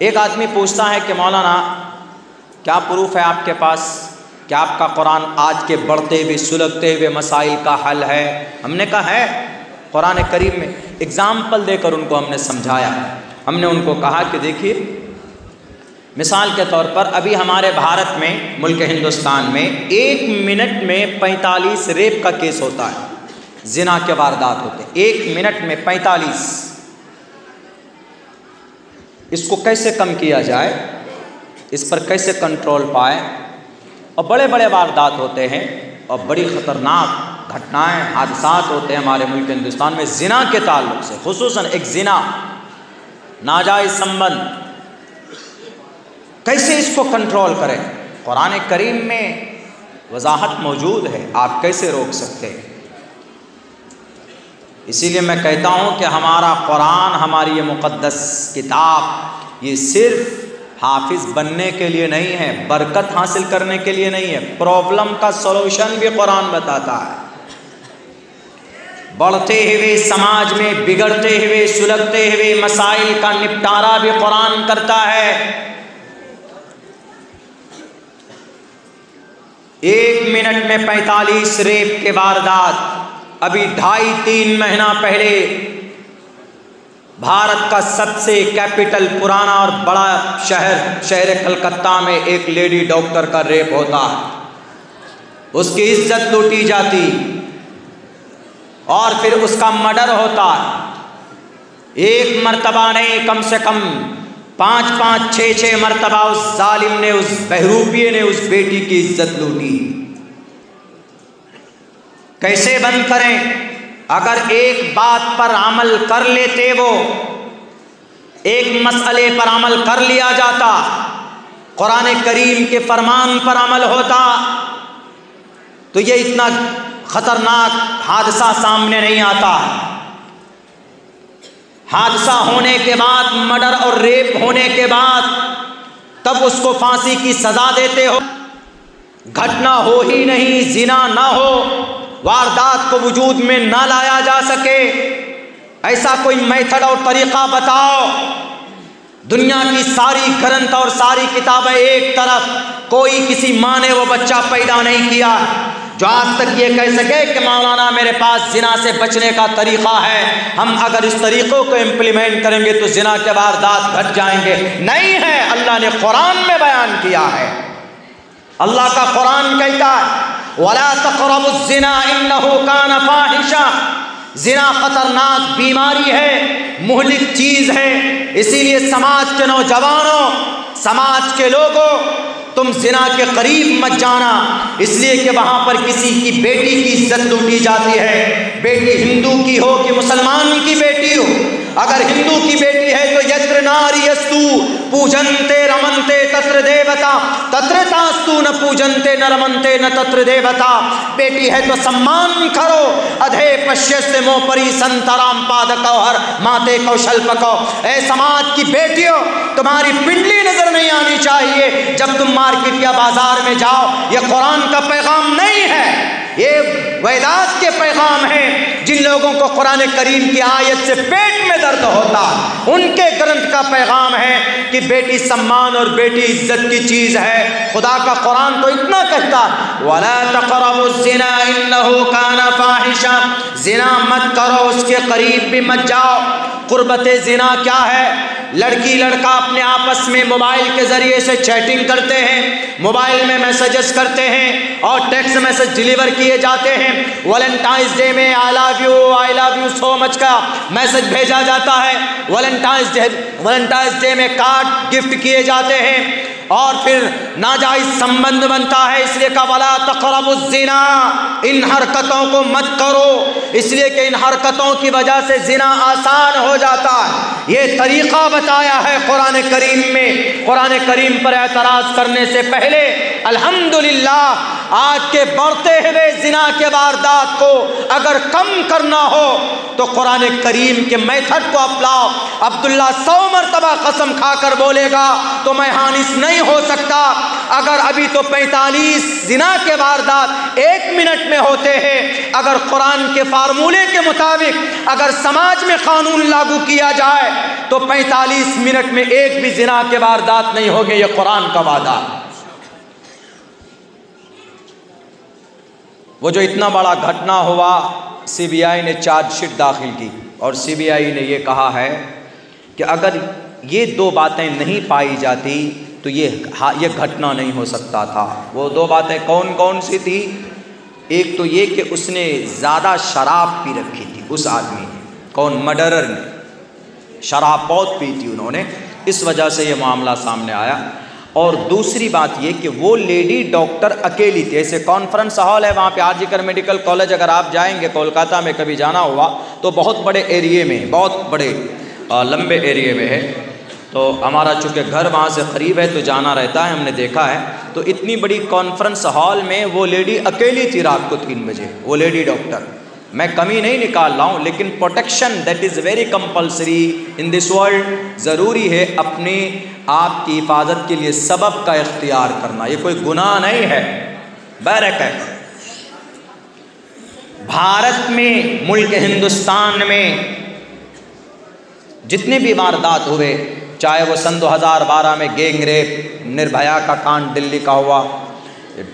एक आदमी पूछता है कि मौलाना क्या प्रूफ है आपके पास कि आपका कुरान आज के बढ़ते हुए सुलगते हुए मसाइल का हल है? हमने कहा है कुरान करीम में। एग्ज़ाम्पल देकर उनको हमने समझाया। हमने उनको कहा कि देखिए, मिसाल के तौर पर अभी हमारे भारत में, मुल्क हिंदुस्तान में 1 मिनट में 45 रेप का केस होता है, जिना के वारदात होते हैं 1 मिनट में 45। इसको कैसे कम किया जाए, इस पर कैसे कंट्रोल पाए? और बड़े बड़े वारदात होते हैं और बड़ी ख़तरनाक घटनाएं, हादसात होते हैं हमारे मुल्क हिंदुस्तान में जिना के ताल्लुक़ से, खुसूसन एक जिना, नाजायज़ संबंध। कैसे इसको कंट्रोल करें? कुरान करीम में वजाहत मौजूद है, आप कैसे रोक सकते हैं? इसीलिए मैं कहता हूँ कि हमारा कुरान, हमारी ये मुक़द्दस किताब, ये सिर्फ हाफिज़ बनने के लिए नहीं है, बरकत हासिल करने के लिए नहीं है, प्रॉब्लम का सॉल्यूशन भी कुरान बताता है। बढ़ते हुए समाज में बिगड़ते हुए सुलगते हुए मसाइल का निपटारा भी कुरान करता है। 1 मिनट में 45 रेप के वारदात। अभी 2.5-3 महीना पहले भारत का सबसे कैपिटल, पुराना और बड़ा शहर कलकत्ता में एक लेडी डॉक्टर का रेप होता, उसकी इज्जत लूटी जाती और फिर उसका मर्डर होता। 1 मर्तबा नहीं, कम से कम 5-5, 6-6 मर्तबा उस जालिम ने, उस बहरूपिये ने उस बेटी की इज्जत लूटी। कैसे बंद करें? अगर एक बात पर अमल कर लेते, वो एक मसले पर अमल कर लिया जाता, कुरान करीम के फरमान पर अमल होता, तो ये इतना खतरनाक हादसा सामने नहीं आता। हादसा होने के बाद, मर्डर और रेप होने के बाद, तब उसको फांसी की सजा देते हो। घटना हो ही नहीं, जिना ना हो, वारदात को वजूद में ना लाया जा सके, ऐसा कोई मेथड और तरीक़ा बताओ। दुनिया की सारी ग्रंथ और सारी किताबें एक तरफ, कोई किसी माँ ने वो बच्चा पैदा नहीं किया जो आज तक ये कह सके कि मौलाना मेरे पास जिना से बचने का तरीक़ा है, हम अगर इस तरीक़ों को इम्प्लीमेंट करेंगे तो जिना के वारदात घट जाएंगे। नहीं है, अल्लाह ने कुरान में बयान किया है। अल्लाह का कुरान कहता है वला तक़रबुज़्ज़िना इन्नहु कान फ़ाहिशा। ज़िना ख़तरनाक बीमारी है, मुहलिक चीज़ है। इसीलिए समाज के नौजवानों, समाज के लोगों, तुम ज़िना के करीब मत जाना, इसलिए कि वहाँ पर किसी की बेटी की इज्जत लूटी जाती है। बेटी हिंदू की हो कि मुसलमान की बेटी हो, अगर हिंदू की बेटी है तो यत्र नार्यस्तु पूजन्ते रमन्ते तत्र देवता तत्र तास्तु न पूजन्ते न रमन्ते न तत्र देवता। बेटी है तो सम्मान करो। अधे पश्यस्ते मोपरी संतराम पादकौहर माते कौशल्पको। ऐ समाज की बेटियों, तुम्हारी पिंडली नजर नहीं आनी चाहिए जब तुम मार्केट या बाजार में जाओ। ये कुरान का पैगाम नहीं है, ये वेदात के पैगाम है। जिन लोगों को कुरान करीम की आयत से पेट में दर्द होता, उनके ग्रंथ का पैगाम है कि बेटी सम्मान और बेटी इज्जत की चीज़ है। खुदा का कुरान तो इतना कहता वला तक़रबुज़्ज़िना इन्नहु कान फ़ाहिशा। ज़िना मत करो, उसके करीब भी मत जाओ। कुर्बते ज़िना क्या है? लड़की लड़का अपने आपस में मोबाइल के ज़रिए से चैटिंग करते हैं, मोबाइल में मैसेजेस करते हैं और टेक्स्ट मैसेज डिलीवर किए जाते हैं। वैलेंटाइंस डे में I love you so much का मैसेज भेजा जाता है। वैलेंटाइंस डे में कार्ड गिफ्ट किए जाते हैं और फिर नाजायज़ संबंध बनता है। इसलिए का वला तक़रबुज़्ज़िना, इन हरकतों को मत करो, इसलिए कि इन हरकतों की वजह से ज़िना आसान हो जाता है। ये तरीक़ा बताया है कुरान करीम में। कुरान करीम पर एतराज़ करने से पहले अल्हम्दुलिल्लाह आज के बढ़ते हुए जिना के वारदात को अगर कम करना हो तो कुरान करीम के मेथड को अपनाओ। अब्दुल्ला 100 मरतबा कसम खाकर बोलेगा तो मैं हानिस नहीं हो सकता। अगर अभी तो 45 जिना के वारदात 1 मिनट में होते हैं, अगर कुरान के फार्मूले के मुताबिक अगर समाज में कानून लागू किया जाए तो 45 मिनट में एक भी जिना के वारदात नहीं होंगे। ये कुरान का वादा। वो जो इतना बड़ा घटना हुआ, सीबीआई ने चार्जशीट दाखिल की और सीबीआई ने ये कहा है कि अगर ये 2 बातें नहीं पाई जाती तो ये घटना नहीं हो सकता था। वो 2 बातें कौन कौन सी थी? एक तो ये कि उसने ज़्यादा शराब पी रखी थी, उस आदमी ने, कौन, मर्डरर ने शराब बहुत पी थी उन्होंने, इस वजह से ये मामला सामने आया। और दूसरी बात ये कि वो लेडी डॉक्टर अकेली थी। ऐसे कॉन्फ्रेंस हॉल है वहाँ पे, आरजीकर मेडिकल कॉलेज, अगर आप जाएंगे कोलकाता में कभी जाना हुआ तो बहुत बड़े एरिए में, बहुत बड़े लंबे एरिए में है। तो हमारा चूँकि घर वहाँ से क़रीब है तो जाना रहता है, हमने देखा है। तो इतनी बड़ी कॉन्फ्रेंस हॉल में वो लेडी अकेली थी रात को 3 बजे, वो लेडी डॉक्टर। मैं कमी नहीं निकाल रहा हूँ, लेकिन protection that is very compulsory in this world. ज़रूरी है अपने आप की हिफाजत के लिए सबब का इख्तियार करना, ये कोई गुनाह नहीं है, बैरक है। भारत में, मुल्क हिंदुस्तान में जितने भी वारदात हुए, चाहे वो सन 2012 में गैंग रेप, निर्भया का कांड दिल्ली का हुआ,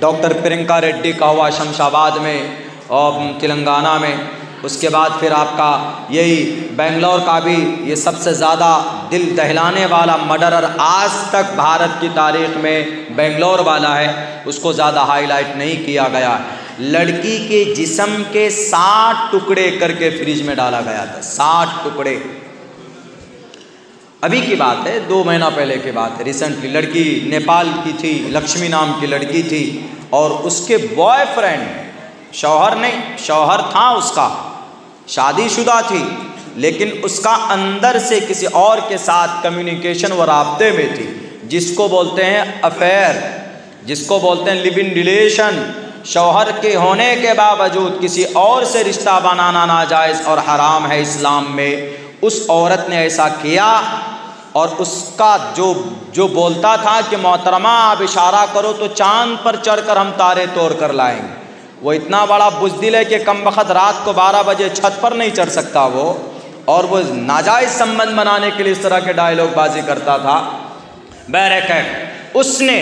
डॉक्टर प्रियंका रेड्डी का हुआ शमशाबाद में और तेलंगाना में, उसके बाद फिर आपका यही बेंगलोर का भी ये सबसे ज़्यादा दिल दहलाने वाला मर्डरर आज तक भारत की तारीख़ में बेंगलोर वाला है, उसको ज़्यादा हाईलाइट नहीं किया गया। लड़की के जिस्म के 60 टुकड़े करके फ्रिज में डाला गया था, 60 टुकड़े। अभी की बात है, 2 महीना पहले की बात है, रिसेंटली। लड़की नेपाल की थी, लक्ष्मी नाम की लड़की थी, और उसके बॉयफ्रेंड, शौहर नहीं, शौहर था उसका, शादीशुदा थी, लेकिन उसका अंदर से किसी और के साथ कम्युनिकेशन व राब्ते में थी, जिसको बोलते हैं अफेयर, जिसको बोलते हैं लिव इन रिलेशन। शौहर के होने के बावजूद किसी और से रिश्ता बनाना नाजायज़ और हराम है इस्लाम में। उस औरत ने ऐसा किया, और उसका जो बोलता था कि मोहतरमा आप इशारा करो तो चांद पर चढ़कर हम तारे तोड़ कर लाएंगे। वो इतना बड़ा बुज़दिल है कि कम वक़्त रात को 12 बजे छत पर नहीं चढ़ सकता वो, और वो नाजायज़ संबंध बनाने के लिए इस तरह के डायलॉग बाजी करता था। बहरकैफ उसने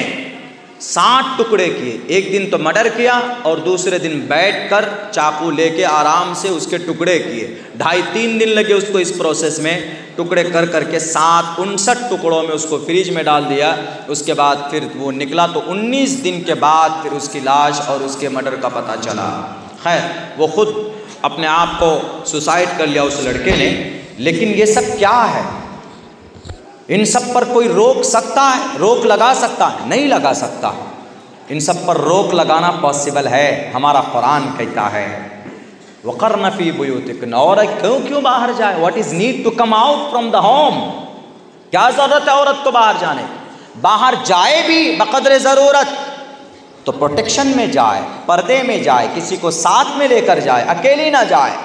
60 टुकड़े किए। एक दिन तो मर्डर किया और दूसरे दिन बैठकर चाकू लेके आराम से उसके टुकड़े किए। 2.5-3 दिन लगे उसको इस प्रोसेस में, टुकड़े कर करके 59 टुकड़ों में उसको फ्रिज में डाल दिया। उसके बाद फिर वो निकला तो 19 दिन के बाद फिर उसकी लाश और उसके मर्डर का पता चला। खैर, वो खुद अपने आप को सुसाइड कर लिया उस लड़के ने। लेकिन ये सब क्या है? इन सब पर कोई रोक सकता है, रोक लगा सकता है? नहीं लगा सकता। इन सब पर रोक लगाना पॉसिबल है, हमारा कुरान कहता है वक़र्न फ़ी बुयूतिकुन्न, और क्यों बाहर जाए? What is need to come out from the home? क्या ज़रूरत है औरत को बाहर जाने? बाहर जाए भी बक़द्र ज़रूरत तो प्रोटेक्शन में जाए, पर्दे में जाए, किसी को साथ में लेकर जाए, अकेली ना जाए।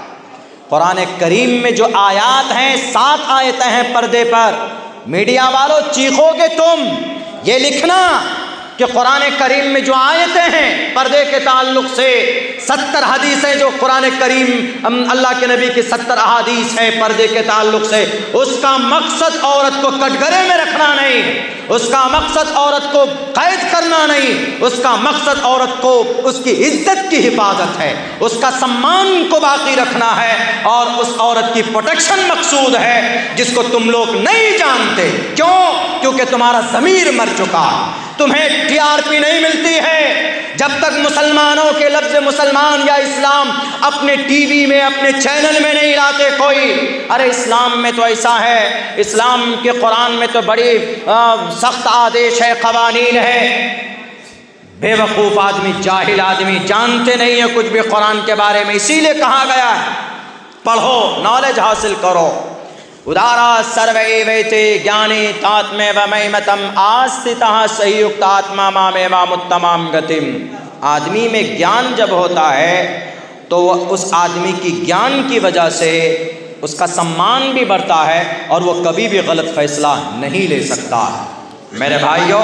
कुरान करीम में जो आयात हैं, 7 आयतें हैं पर्दे पर। मीडिया वालों चीखोगे तुम, ये लिखना कि कुरान करीम में जो आयतें हैं पर्दे के ताल्लुक़ से, 70 हदीसें जो कुरान करीम अल्लाह के नबी की 70 अहादीस हैं पर्दे के ताल्लुक़ से, उसका मकसद औरत को कटघरे में रखना नहीं, उसका मकसद औरत को कैद करना नहीं, उसका मकसद औरत को उसकी इज्जत की हिफाजत है, उसका सम्मान को बाकी रखना है, और उस औरत की प्रोटेक्शन मकसूद है, जिसको तुम लोग नहीं जानते। क्यों? क्योंकि तुम्हारा ज़मीर मर चुका है, तुम्हें टीआरपी नहीं मिलती है। जब तक मुसलमानों के लफ्ज़ मुसलमान या इस्लाम अपने टीवी में, अपने चैनल में नहीं लाते कोई, अरे इस्लाम में तो ऐसा है, इस्लाम के कुरान में तो बड़ी सख्त आदेश है, क़वानीन है। बेवकूफ़ आदमी, जाहिल आदमी जानते नहीं है कुछ भी कुरान के बारे में, इसीलिए कहा गया है पढ़ो, नॉलेज हासिल करो। उदारा सर्वे वैते ज्ञानी तात्मे व महिमतम आस्थितः संयुक्त आत्मा मामेवा मुत्तमाम गतिम। आदमी में ज्ञान जब होता है तो वह उस आदमी की ज्ञान की वजह से उसका सम्मान भी बढ़ता है और वो कभी भी गलत फ़ैसला नहीं ले सकता। मेरे भाइयों,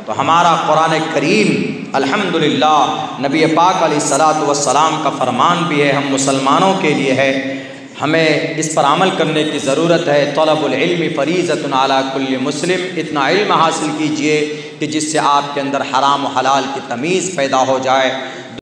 तो हमारा कुरान करीम अल्हम्दुलिल्लाह नबी पाक अलैहिस्सलातु वस्सलाम का फरमान भी है, हम मुसलमानों के लिए है, हमें इस पर अमल करने की ज़रूरत है। तलबुल इल्मी फ़रीज़तुन अला कुल्ली मुस्लिम, इतना इल्म हासिल कीजिए कि जिससे आपके अंदर हराम व हलाल की तमीज़ पैदा हो जाए।